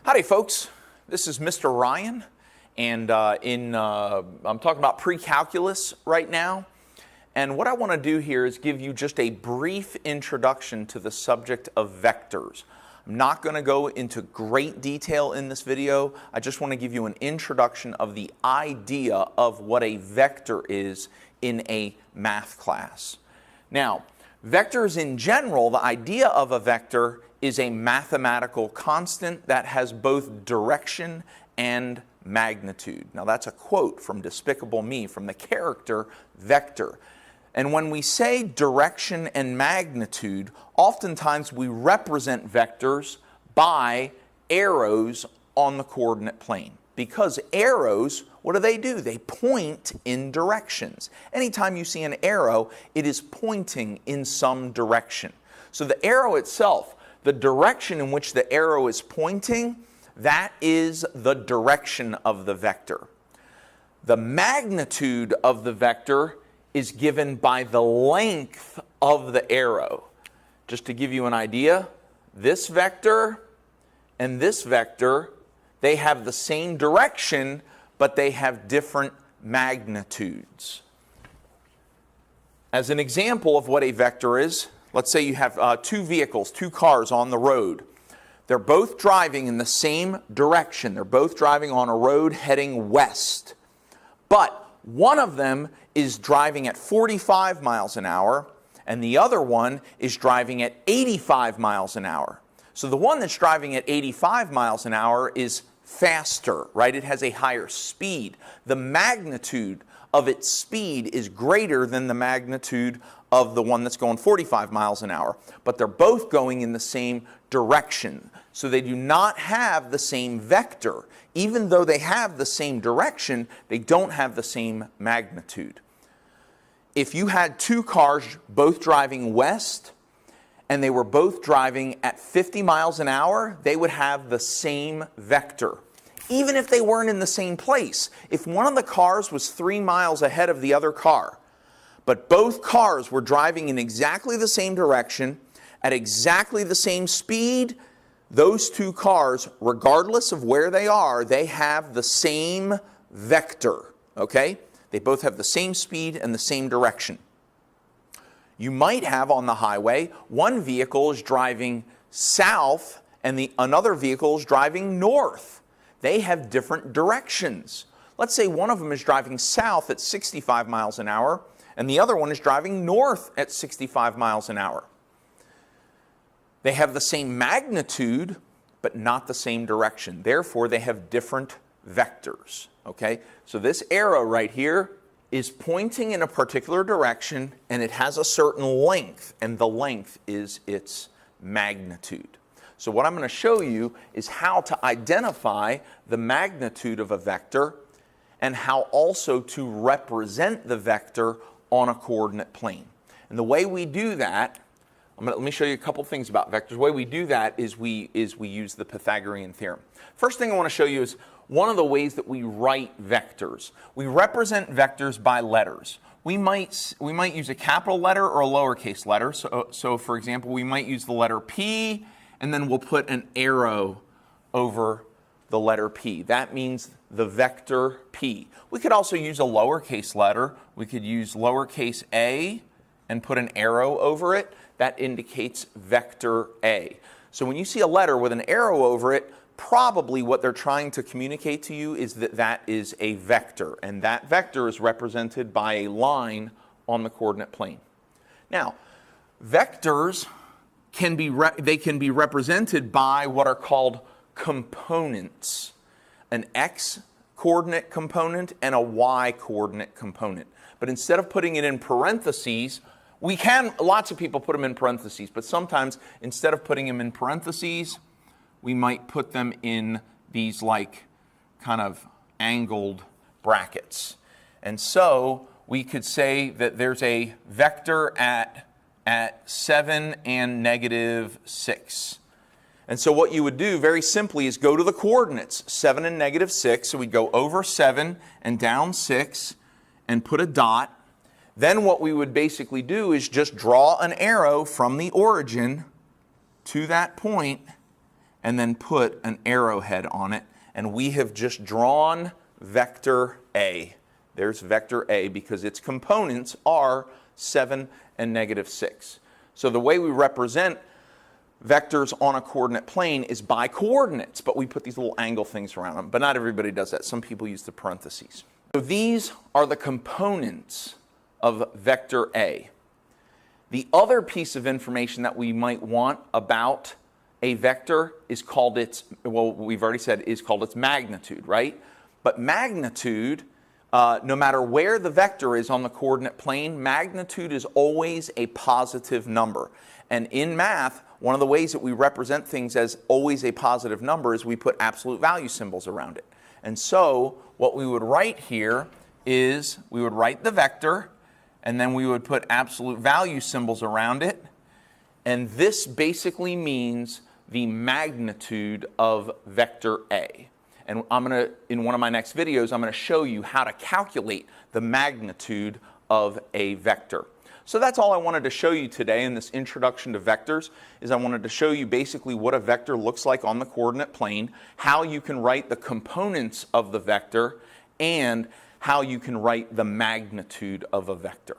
Howdy folks, this is Mr. Ryan, and I'm talking about pre-calculus right now. And what I want to do here is give you just a brief introduction to the subject of vectors. I'm not going to go into great detail in this video. I just want to give you an introduction of the idea of what a vector is in a math class. Now, vectors in general, the idea of a vector is a mathematical constant that has both direction and magnitude. Now that's a quote from Despicable Me, from the character Vector. And when we say direction and magnitude, oftentimes we represent vectors by arrows on the coordinate plane. Because arrows, what do? They point in directions. Anytime you see an arrow, it is pointing in some direction. So the arrow itself, the direction in which the arrow is pointing, that is the direction of the vector. The magnitude of the vector is given by the length of the arrow. Just to give you an idea, this vector and this vector, they have the same direction, but they have different magnitudes. As an example of what a vector is, let's say you have two vehicles, two cars on the road. They're both driving in the same direction. They're both driving on a road heading west. But one of them is driving at 45 miles an hour, and the other one is driving at 85 miles an hour. So the one that's driving at 85 miles an hour is faster, right? It has a higher speed. The magnitude of its speed is greater than the magnitude of the one that's going 45 miles an hour. But they're both going in the same direction. So they do not have the same vector. Even though they have the same direction, they don't have the same magnitude. If you had two cars both driving west, and they were both driving at 50 miles an hour, they would have the same vector. Even if they weren't in the same place. If one of the cars was 3 miles ahead of the other car, but both cars were driving in exactly the same direction, at exactly the same speed, those two cars, regardless of where they are, they have the same vector, okay? They both have the same speed and the same direction. You might have on the highway, one vehicle is driving south and another vehicle is driving north. They have different directions. Let's say one of them is driving south at 65 miles an hour and the other one is driving north at 65 miles an hour. They have the same magnitude, but not the same direction. Therefore, they have different vectors, okay? So this arrow right here is pointing in a particular direction, and it has a certain length, and the length is its magnitude. So what I'm going to show you is how to identify the magnitude of a vector and how also to represent the vector on a coordinate plane. And the way we do that, let me show you a couple things about vectors. The way we do that is we use the Pythagorean theorem. First thing I want to show you is one of the ways that we write vectors. We represent vectors by letters. We might use a capital letter or a lowercase letter. So for example, we might use the letter P, and then we'll put an arrow over the letter P. That means the vector P. We could also use a lowercase letter. We could use lowercase a and put an arrow over it. That indicates vector A. So when you see a letter with an arrow over it, probably what they're trying to communicate to you is that that is a vector. And that vector is represented by a line on the coordinate plane. Now, vectors can be represented by what are called components. An x coordinate component and a y coordinate component. But instead of putting it in parentheses, lots of people put them in parentheses, but sometimes instead of putting them in parentheses, we might put them in these like kind of angled brackets. And so we could say that there's a vector at 7 and -6. And so what you would do very simply is go to the coordinates, 7 and -6. So we'd go over 7 and down 6 and put a dot. Then what we would basically do is just draw an arrow from the origin to that point and then put an arrowhead on it, and we have just drawn vector A. There's vector A because its components are 7 and -6. So the way we represent vectors on a coordinate plane is by coordinates, but we put these little angle things around them. But not everybody does that. Some people use the parentheses. So these are the components of vector A. The other piece of information that we might want about a vector is called its, well, we've already said is called its magnitude, right? But magnitude, no matter where the vector is on the coordinate plane, magnitude is always a positive number. And in math, one of the ways that we represent things as always a positive number is we put absolute value symbols around it. And so what we would write here is we would write the vector, and then we would put absolute value symbols around it. And this basically means the magnitude of vector A. And in one of my next videos, I'm going to show you how to calculate the magnitude of a vector. So that's all I wanted to show you today in this introduction to vectors, is I wanted to show you basically what a vector looks like on the coordinate plane, how you can write the components of the vector, and how you can write the magnitude of a vector.